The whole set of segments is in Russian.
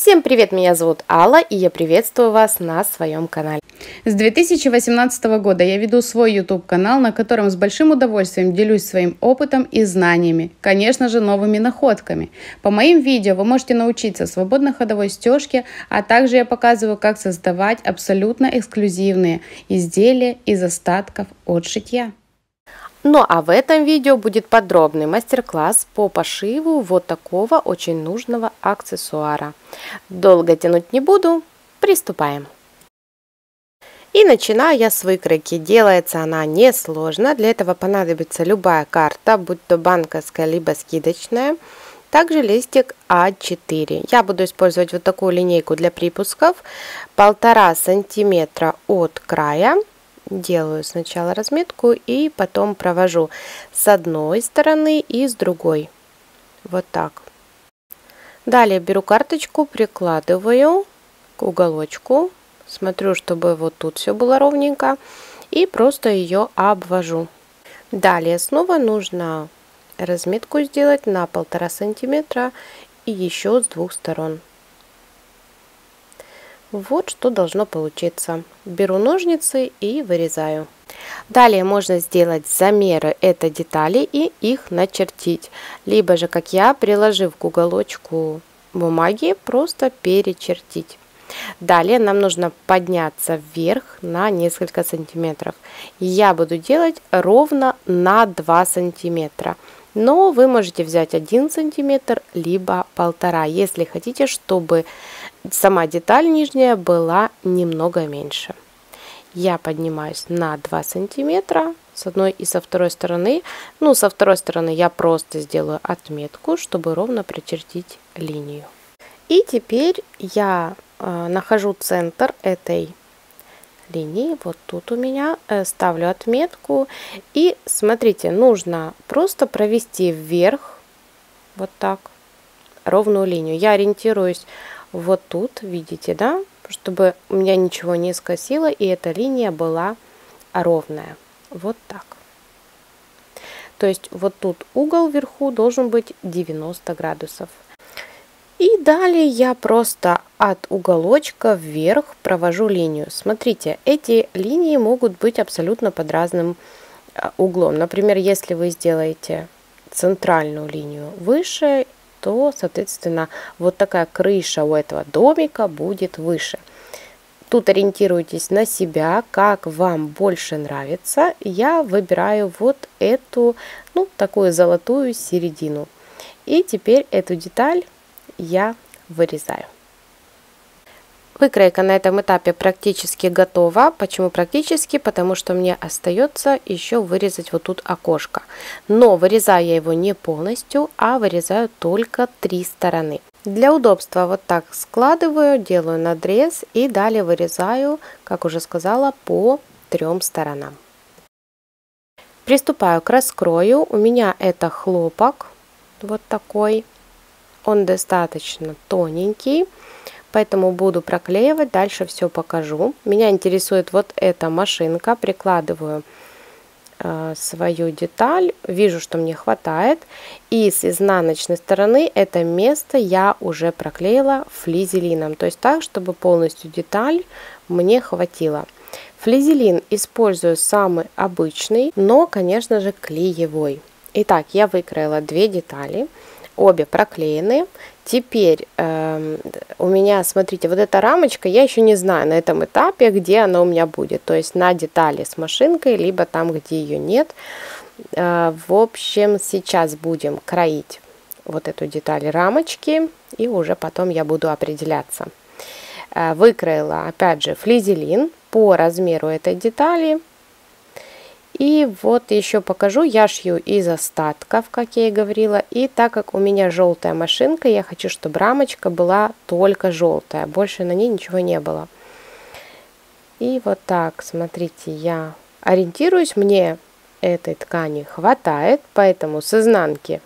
Всем привет, меня зовут Алла, и я приветствую вас на своем канале. С 2018 года я веду свой YouTube-канал, на котором с большим удовольствием делюсь своим опытом и знаниями, конечно же, новыми находками. По моим видео вы можете научиться свободной ходовой стежке, а также я показываю, как создавать абсолютно эксклюзивные изделия из остатков от шитья. Ну а в этом видео будет подробный мастер-класс по пошиву вот такого очень нужного аксессуара. Долго тянуть не буду, приступаем. И начинаю я с выкройки. Делается она несложно. Для этого понадобится любая карта, будь то банковская либо скидочная. Также листик А4. Я буду использовать вот такую линейку для припусков. 1,5 сантиметра от края. Делаю сначала разметку и потом провожу с одной стороны и с другой. Вот так. Далее беру карточку, прикладываю к уголочку. Смотрю, чтобы вот тут все было ровненько. И просто ее обвожу. Далее снова нужно разметку сделать на 1,5 сантиметра и еще с двух сторон. Вот что должно получиться. Беру ножницы и вырезаю. Далее можно сделать замеры этой детали и их начертить. Либо же, как я, приложив к уголочку бумаги, просто перечертить. Далее нам нужно подняться вверх на несколько сантиметров. Я буду делать ровно на 2 сантиметра. Но вы можете взять 1 сантиметр, либо 1,5, если хотите, чтобы сама деталь нижняя была немного меньше. Я поднимаюсь на 2 сантиметра с одной и со второй стороны. Ну, со второй стороны я просто сделаю отметку, чтобы ровно прочертить линию. И теперь я нахожу центр этой линии. Вот тут у меня ставлю отметку. И смотрите, нужно просто провести вверх, вот так, ровную линию. Я ориентируюсь вот тут, видите, да, чтобы у меня ничего не скосило и эта линия была ровная. Вот так. То есть вот тут угол вверху должен быть 90 градусов. И далее я просто от уголочка вверх провожу линию. Смотрите, эти линии могут быть абсолютно под разным углом. Например, если вы сделаете центральную линию выше, то, соответственно, вот такая крыша у этого домика будет выше. Тут ориентируйтесь на себя, как вам больше нравится. Я выбираю вот эту, ну, такую золотую середину. И теперь эту деталь я вырезаю. Выкройка на этом этапе практически готова. Почему практически? Потому что мне остается еще вырезать вот тут окошко. Но вырезаю я его не полностью, а вырезаю только 3 стороны. Для удобства вот так складываю, делаю надрез и далее вырезаю, как уже сказала, по 3 сторонам. Приступаю к раскрою. У меня это хлопок вот такой. Он достаточно тоненький. Поэтому буду проклеивать, дальше все покажу. Меня интересует вот эта машинка. Прикладываю свою деталь, вижу, что мне хватает. И с изнаночной стороны это место я уже проклеила флизелином. То есть так, чтобы полностью деталь мне хватило. Флизелин использую самый обычный, но, конечно же, клеевой. Итак, я выкроила 2 детали. Обе проклеены. Теперь у меня, смотрите, вот эта рамочка, я еще не знаю на этом этапе, где она у меня будет. То есть на детали с машинкой, либо там, где ее нет. В общем, сейчас будем кроить вот эту деталь рамочки, и уже потом я буду определяться. Выкроила, опять же, флизелин по размеру этой детали. И вот еще покажу, я шью из остатков, как я и говорила. И так как у меня желтая машинка, я хочу, чтобы рамочка была только желтая. Больше на ней ничего не было. И вот так, смотрите, я ориентируюсь, мне этой ткани хватает. Поэтому с изнанки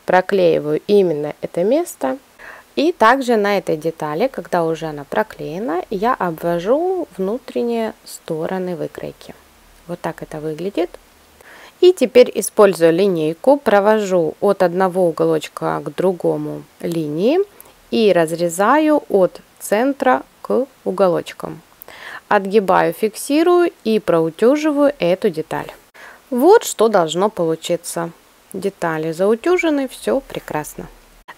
проклеиваю именно это место. И также на этой детали, когда уже она проклеена, я обвожу внутренние стороны выкройки. Вот так это выглядит. И теперь, используя линейку, провожу от одного уголочка к другому линии и разрезаю от центра к уголочкам. Отгибаю, фиксирую и проутюживаю эту деталь. Вот что должно получиться. Детали заутюжены, все прекрасно.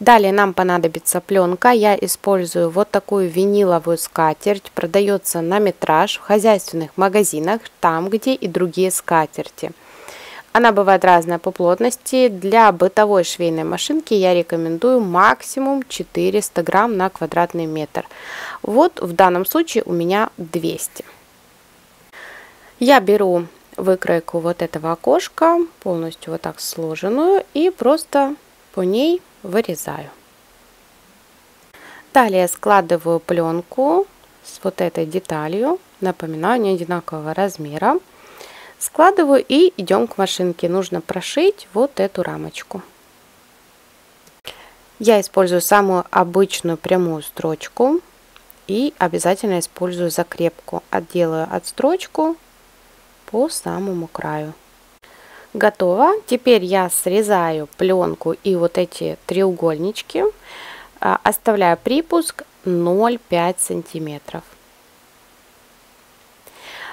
Далее нам понадобится пленка. Я использую вот такую виниловую скатерть. Продается на метраж в хозяйственных магазинах, там где и другие скатерти. Она бывает разная по плотности. Для бытовой швейной машинки я рекомендую максимум 400 грамм на квадратный метр. Вот в данном случае у меня 200. Я беру выкройку вот этого окошка, полностью вот так сложенную, и просто по ней вырезаю. Далее складываю пленку с вот этой деталью, напоминаю, они одинакового размера. Складываю и идем к машинке. Нужно прошить вот эту рамочку. Я использую самую обычную прямую строчку и обязательно использую закрепку. Отделаю отстрочку по самому краю. Готово. Теперь я срезаю пленку и вот эти треугольнички. Оставляю припуск 0,5 сантиметров.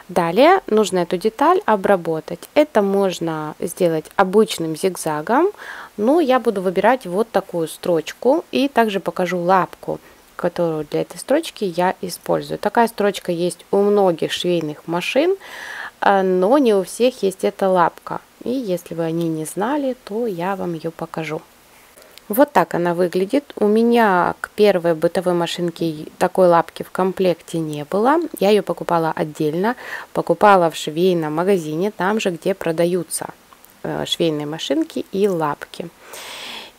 Далее нужно эту деталь обработать. Это можно сделать обычным зигзагом, но я буду выбирать вот такую строчку и также покажу лапку, которую для этой строчки я использую. Такая строчка есть у многих швейных машин, но не у всех есть эта лапка. И если вы о ней не знали, то я вам ее покажу. Вот так она выглядит. У меня к первой бытовой машинке такой лапки в комплекте не было. Я ее покупала отдельно. Покупала в швейном магазине, там же, где продаются швейные машинки и лапки.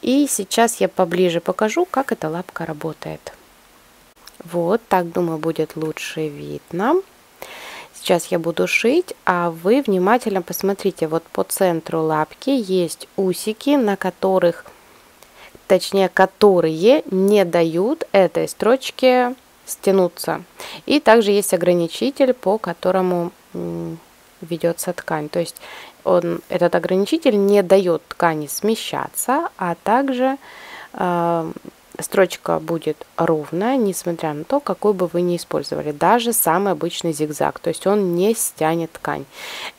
И сейчас я поближе покажу, как эта лапка работает. Вот так, думаю, будет лучше видно. Сейчас я буду шить, а вы внимательно посмотрите. Вот по центру лапки есть усики, на которых... Точнее, которые не дают этой строчке стянуться. И также есть ограничитель, по которому ведется ткань. То есть этот ограничитель не дает ткани смещаться, а также строчка будет ровная, несмотря на то, какой бы вы ни использовали. Даже самый обычный зигзаг. То есть он не стянет ткань.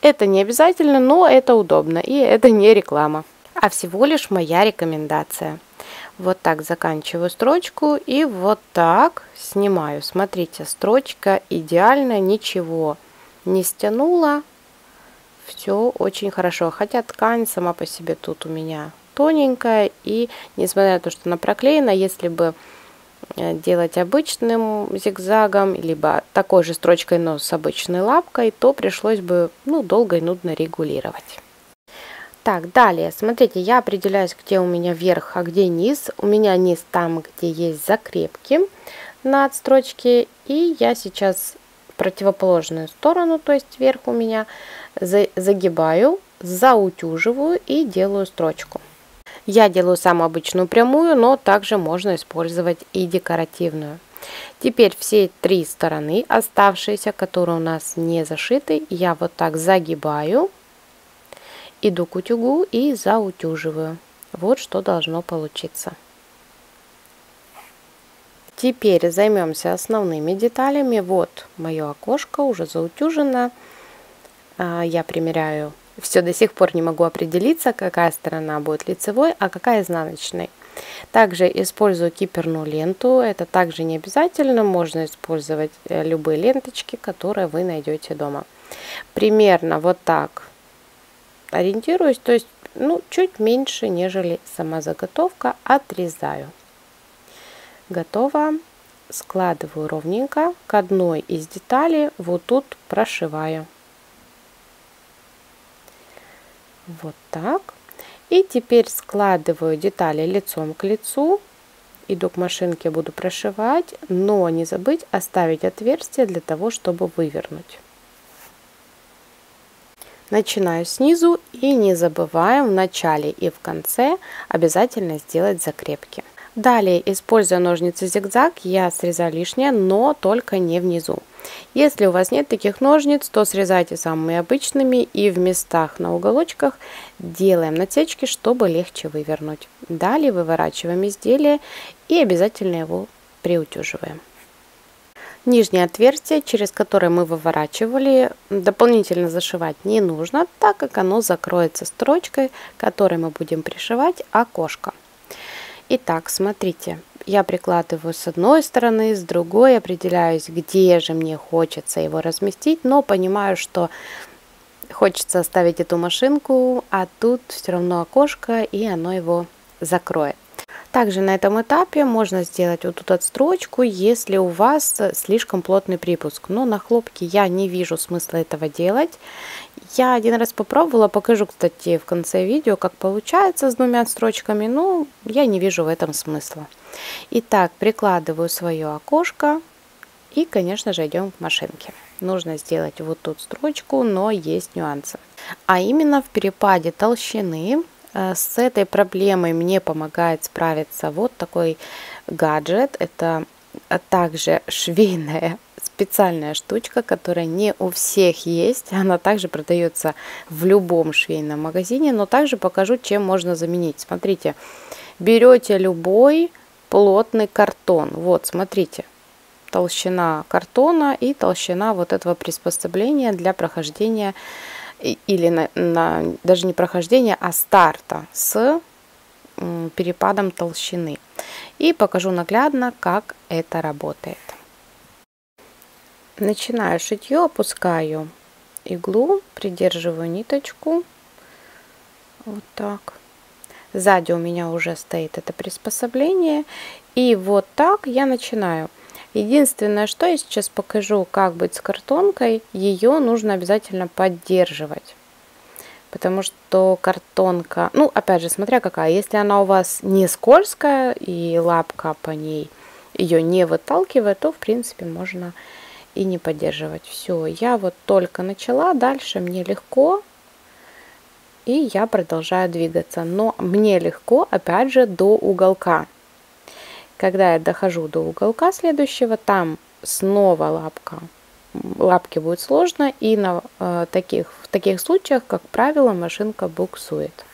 Это не обязательно, но это удобно. И это не реклама, а всего лишь моя рекомендация. Вот так заканчиваю строчку и вот так снимаю. Смотрите, строчка идеальная, ничего не стянула. Все очень хорошо. Хотя ткань сама по себе тут у меня тоненькая. И несмотря на то, что она проклеена, если бы делать обычным зигзагом, либо такой же строчкой, но с обычной лапкой, то пришлось бы долго и нудно регулировать. Так, далее, смотрите, я определяюсь, где у меня верх, а где низ. У меня низ там, где есть закрепки на отстрочке. И я сейчас в противоположную сторону, то есть вверх у меня, загибаю, заутюживаю и делаю строчку. Я делаю самую обычную прямую, но также можно использовать и декоративную. Теперь все три стороны, оставшиеся, которые у нас не зашиты, я вот так загибаю. Иду к утюгу и заутюживаю. Вот что должно получиться. Теперь займемся основными деталями. Вот мое окошко уже заутюжено. Я примеряю. Все до сих пор не могу определиться, какая сторона будет лицевой, а какая изнаночной. Также использую киперную ленту. Это также не обязательно. Можно использовать любые ленточки, которые вы найдете дома. Примерно вот так ориентируюсь, то есть чуть меньше, нежели сама заготовка, отрезаю. Готово. Складываю ровненько к одной из деталей, вот тут прошиваю. Вот так. И теперь складываю детали лицом к лицу. Иду к машинке, буду прошивать, но не забыть оставить отверстие для того, чтобы вывернуть. Начинаю снизу и не забываем в начале и в конце обязательно сделать закрепки. Далее, используя ножницы зигзаг, я срезаю лишнее, но только не внизу. Если у вас нет таких ножниц, то срезайте самыми обычными и в местах на уголочках делаем насечки, чтобы легче вывернуть. Далее выворачиваем изделие и обязательно его приутюживаем. Нижнее отверстие, через которое мы выворачивали, дополнительно зашивать не нужно, так как оно закроется строчкой, которой мы будем пришивать окошко. Итак, смотрите, я прикладываю с одной стороны, с другой определяюсь, где же мне хочется его разместить, но понимаю, что хочется оставить эту машинку, а тут все равно окошко, и оно его закроет. Также на этом этапе можно сделать вот тут отстрочку, если у вас слишком плотный припуск. Но на хлопке я не вижу смысла этого делать. Я один раз попробовала, покажу, кстати, в конце видео, как получается с двумя отстрочками, но я не вижу в этом смысла. Итак, прикладываю свое окошко и, конечно же, идем к машинке. Нужно сделать вот тут строчку, но есть нюансы. А именно в перепаде толщины. С этой проблемой мне помогает справиться вот такой гаджет. Это также швейная специальная штучка, которая не у всех есть. Она также продается в любом швейном магазине, но также покажу, чем можно заменить. Смотрите, берете любой плотный картон. Вот, смотрите, толщина картона и толщина вот этого приспособления для прохождения или даже не прохождения, а старта с перепадом толщины. И покажу наглядно, как это работает. Начинаю шитье, опускаю иглу, придерживаю ниточку. Вот так. Сзади у меня уже стоит это приспособление. И вот так я начинаю. Единственное, что я сейчас покажу, как быть с картонкой, ее нужно обязательно поддерживать. Потому что картонка, ну, опять же, смотря какая, если она у вас не скользкая и лапка по ней ее не выталкивает, то, в принципе, можно и не поддерживать. Все, я вот только начала, дальше мне легко, и я продолжаю двигаться. Но мне легко, опять же, до уголка. Когда я дохожу до уголка следующего, там снова лапки будет сложно, и в таких случаях, как правило, машинка буксует.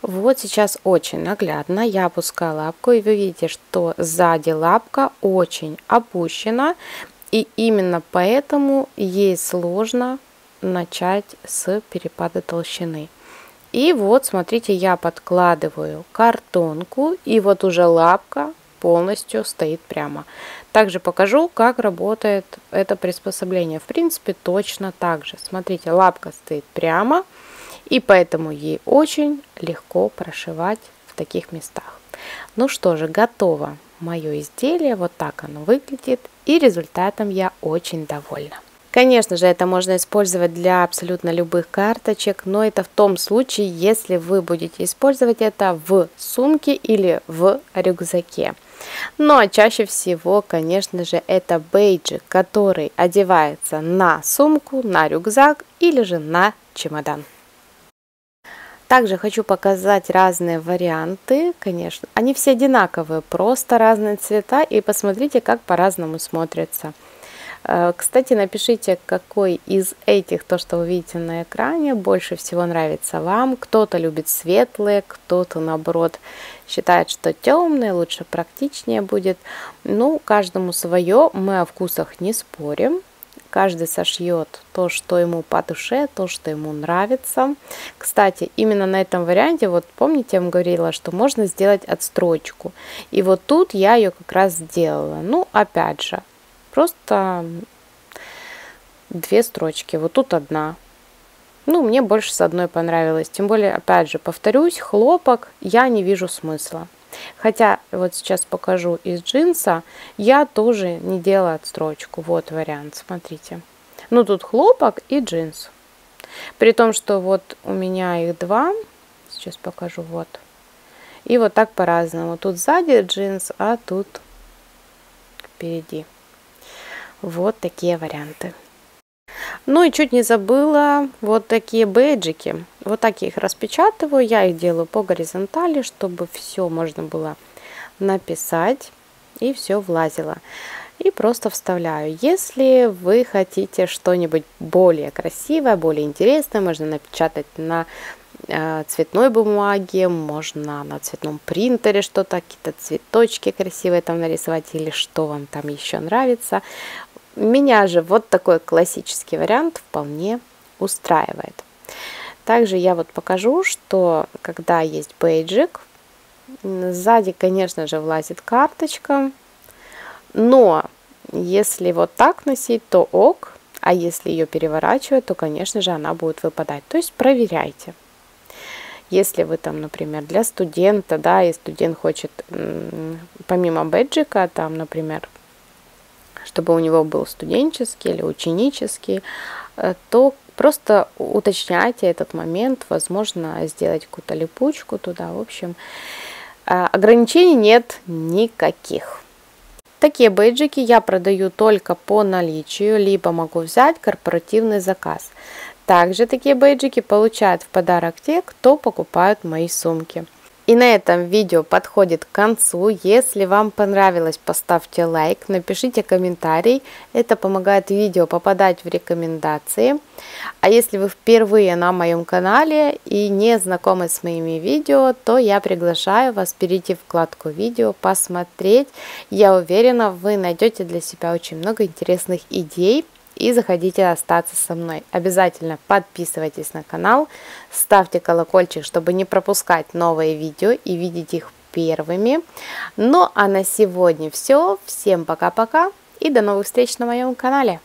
Вот сейчас очень наглядно я опускаю лапку, и вы видите, что сзади лапка очень опущена, и именно поэтому ей сложно начать с перепада толщины. И вот, смотрите, я подкладываю картонку, и вот уже лапка полностью стоит прямо. Также покажу, как работает это приспособление. В принципе, точно так же. Смотрите, лапка стоит прямо, и поэтому ей очень легко прошивать в таких местах. Ну что же, готово мое изделие. Вот так оно выглядит, и результатом я очень довольна. Конечно же, это можно использовать для абсолютно любых карточек, но это в том случае, если вы будете использовать это в сумке или в рюкзаке. Но чаще всего, конечно же, это бейджик, который одевается на сумку, на рюкзак или же на чемодан. Также хочу показать разные варианты, конечно. Они все одинаковые, просто разные цвета, и посмотрите, как по-разному смотрятся. Кстати, напишите, какой из этих, то, что вы видите на экране, больше всего нравится вам. Кто-то любит светлые, кто-то, наоборот, считает, что темные лучше, практичнее будет. Ну, каждому свое, мы о вкусах не спорим. Каждый сошьет то, что ему по душе, то, что ему нравится. Кстати, именно на этом варианте, вот помните, я вам говорила, что можно сделать отстрочку. И вот тут я ее как раз сделала. Ну, опять же, просто 2 строчки, вот тут одна. Ну, мне больше с одной понравилось. Тем более, опять же, повторюсь, хлопок я не вижу смысла. Хотя, вот сейчас покажу из джинса, я тоже не делала отстрочку. Вот вариант, смотрите. Ну, тут хлопок и джинс. При том, что вот у меня их 2. Сейчас покажу, вот. И вот так по-разному. Тут сзади джинс, а тут впереди. Вот такие варианты. Ну и чуть не забыла, вот такие бейджики. Вот так я их распечатываю. Я их делаю по горизонтали, чтобы все можно было написать и все влазило. И просто вставляю. Если вы хотите что-нибудь более красивое, более интересное, можно напечатать на цветной бумаге, можно на цветном принтере что-то, какие-то цветочки красивые там нарисовать или что вам там еще нравится. Меня же вот такой классический вариант вполне устраивает. Также я вот покажу, что когда есть бейджик, сзади, конечно же, влазит карточка, но если вот так носить, то ок, а если ее переворачивать, то, конечно же, она будет выпадать. То есть проверяйте. Если вы там, например, для студента, да, и студент хочет помимо бейджика, там, например, чтобы у него был студенческий или ученический, то просто уточняйте этот момент, возможно, сделать какую-то липучку туда. В общем, ограничений нет никаких. Такие бейджики я продаю только по наличию, либо могу взять корпоративный заказ. Также такие бейджики получают в подарок те, кто покупают мои сумки. И на этом видео подходит к концу. Если вам понравилось, поставьте лайк, напишите комментарий. Это помогает видео попадать в рекомендации. А если вы впервые на моем канале и не знакомы с моими видео, то я приглашаю вас перейти в вкладку видео, посмотреть. Я уверена, вы найдете для себя очень много интересных идей. И заходите остаться со мной. Обязательно подписывайтесь на канал, ставьте колокольчик, чтобы не пропускать новые видео и видеть их первыми. Ну а на сегодня все. Всем пока-пока и до новых встреч на моем канале.